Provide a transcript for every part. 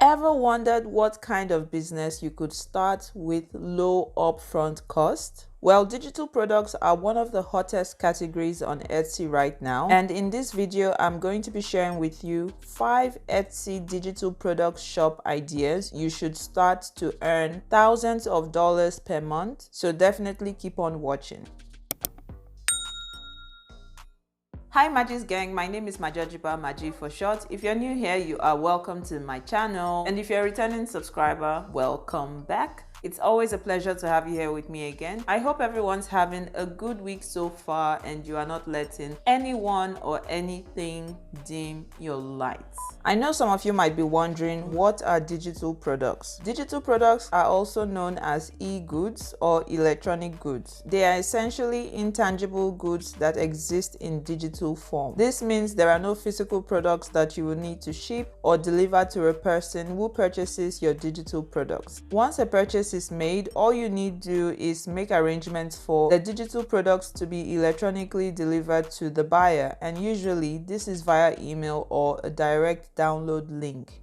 Ever wondered what kind of business you could start with low upfront cost? Well, digital products are one of the hottest categories on Etsy right now. And in this video, I'm going to be sharing with you 5 Etsy digital product shop ideas you should start to earn thousands of dollars per month. So definitely keep on watching. Hi Magis gang, my name is Majojiba Maji for short. If you're new here, you are welcome to my channel. And if you're a returning subscriber, welcome back. It's always a pleasure to have you here with me again. I hope everyone's having a good week so far and you are not letting anyone or anything dim your lights. I know some of you might be wondering, what are digital products? Digital products are also known as e-goods or electronic goods. They are essentially intangible goods that exist in digital form. This means there are no physical products that you will need to ship or deliver to a person who purchases your digital products. Once a purchase is made, all you need to do is make arrangements for the digital products to be electronically delivered to the buyer, and usually this is via email or a direct download link.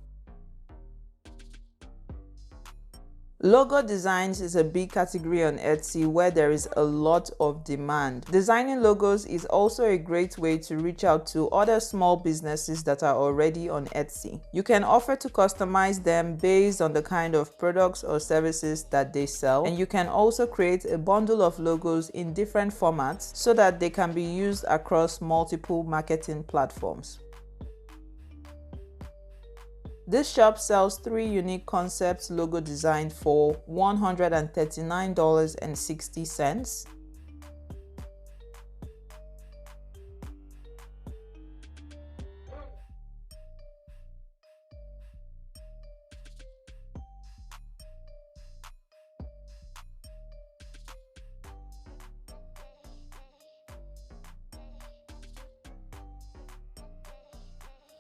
Logo designs is a big category on Etsy where there is a lot of demand. Designing logos is also a great way to reach out to other small businesses that are already on Etsy. You can offer to customize them based on the kind of products or services that they sell, and you can also create a bundle of logos in different formats so that they can be used across multiple marketing platforms. This shop sells 3 unique concepts logo designs for $139.60.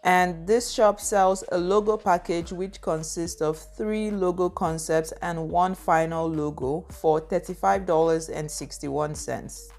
And this shop sells a logo package which consists of 3 logo concepts and 1 final logo for $35.61.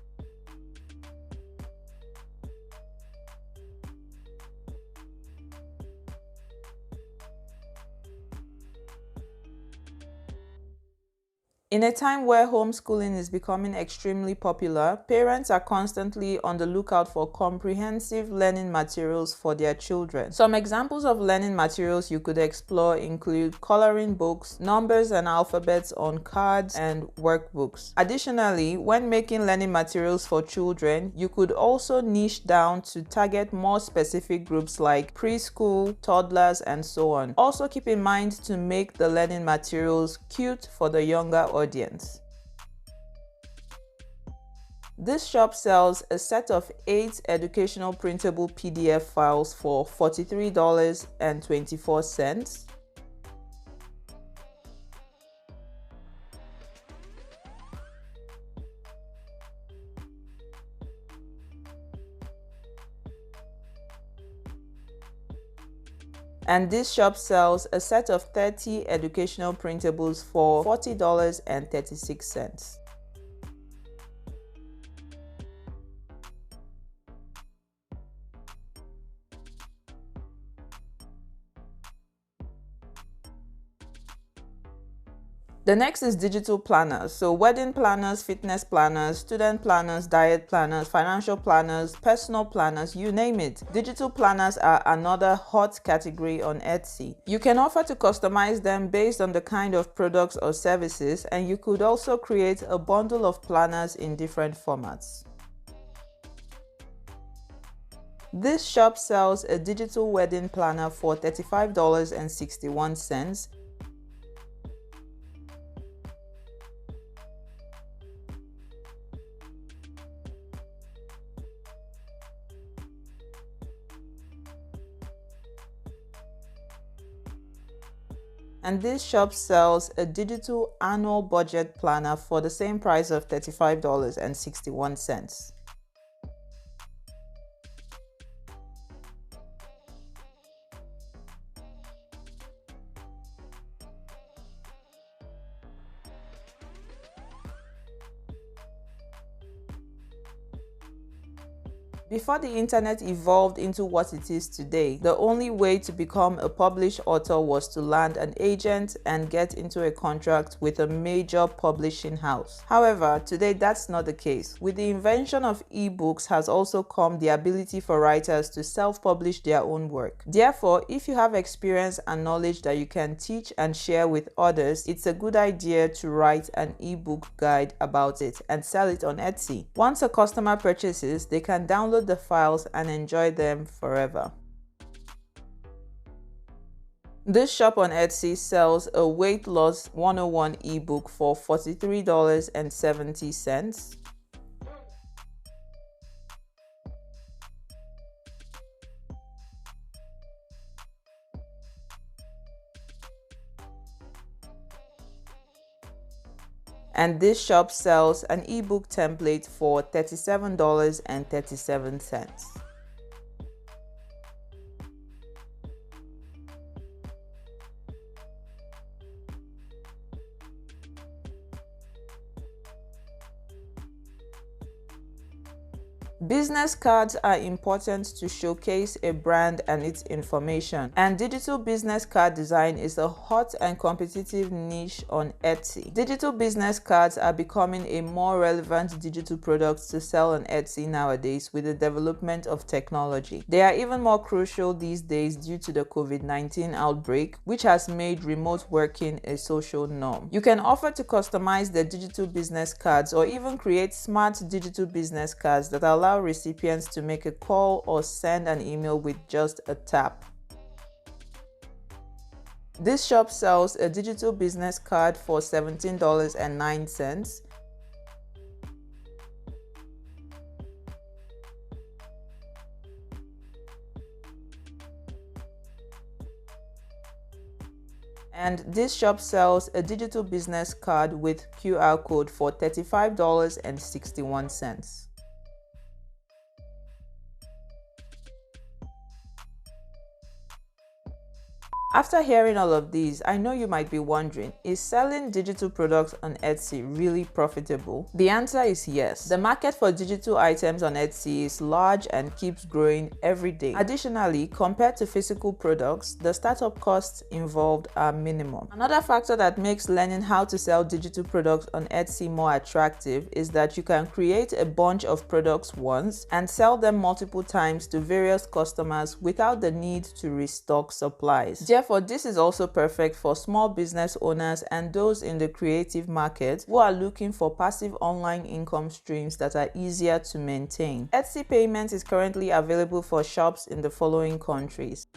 In a time where homeschooling is becoming extremely popular, parents are constantly on the lookout for comprehensive learning materials for their children. Some examples of learning materials you could explore include coloring books, numbers and alphabets on cards, and workbooks. Additionally, when making learning materials for children, you could also niche down to target more specific groups like preschool, toddlers, and so on. Also keep in mind to make the learning materials cute for the younger audience. This shop sells a set of 8 educational printable PDF files for $43.24. And this shop sells a set of 30 educational printables for $40.36. The next is digital planners. So wedding planners, fitness planners, student planners, diet planners, financial planners, personal planners, you name it. Digital planners are another hot category on Etsy. You can offer to customize them based on the kind of products or services, and you could also create a bundle of planners in different formats. This shop sells a digital wedding planner for $35.61. And this shop sells a digital annual budget planner for the same price of $35.61. Before the internet evolved into what it is today, the only way to become a published author was to land an agent and get into a contract with a major publishing house. However, today that's not the case. With the invention of ebooks has also come the ability for writers to self-publish their own work. Therefore, if you have experience and knowledge that you can teach and share with others, it's a good idea to write an ebook guide about it and sell it on Etsy. Once a customer purchases, they can download the files and enjoy them forever. This shop on Etsy sells a Weight Loss 101 ebook for $43.70. And this shop sells an ebook template for $37.37. Business cards are important to showcase a brand and its information, and digital business card design is a hot and competitive niche on Etsy. Digital business cards are becoming a more relevant digital product to sell on Etsy nowadays with the development of technology. They are even more crucial these days due to the COVID-19 outbreak, which has made remote working a social norm. You can offer to customize the digital business cards or even create smart digital business cards that allow recipients to make a call or send an email with just a tap. This shop sells a digital business card for $17.09. And this shop sells a digital business card with QR code for $35.61. After hearing all of these, I know you might be wondering, is selling digital products on Etsy really profitable? The answer is yes. The market for digital items on Etsy is large and keeps growing every day. Additionally, compared to physical products, the startup costs involved are minimum. Another factor that makes learning how to sell digital products on Etsy more attractive is that you can create a bunch of products once and sell them multiple times to various customers without the need to restock supplies. Therefore, this is also perfect for small business owners and those in the creative market who are looking for passive online income streams that are easier to maintain. Etsy payment is currently available for shops in the following countries: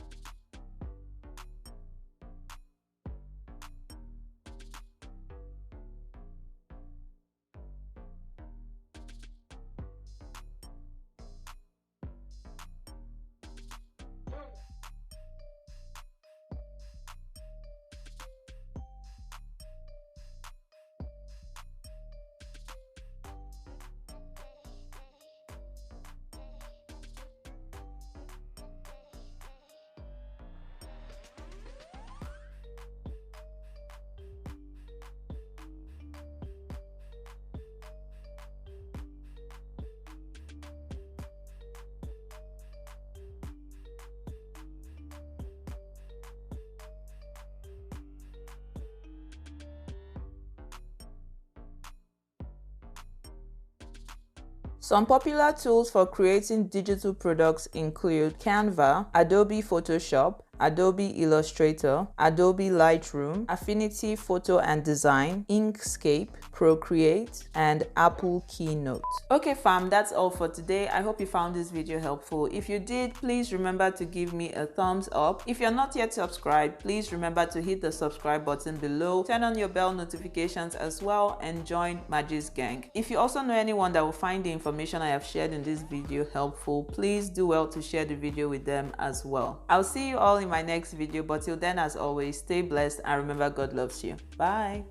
Some popular tools for creating digital products include Canva, Adobe Photoshop, Adobe Illustrator, Adobe Lightroom, Affinity Photo and Design, Inkscape, Procreate, and Apple Keynote. Okay fam, that's all for today. I hope you found this video helpful. If you did, please remember to give me a thumbs up. If you're not yet subscribed, please remember to hit the subscribe button below, turn on your bell notifications as well, and join Magi's gang. If you also know anyone that will find the information I have shared in this video helpful, please do well to share the video with them as well. I'll see you all in my next video, but till then, as always, stay blessed and remember God loves you. Bye.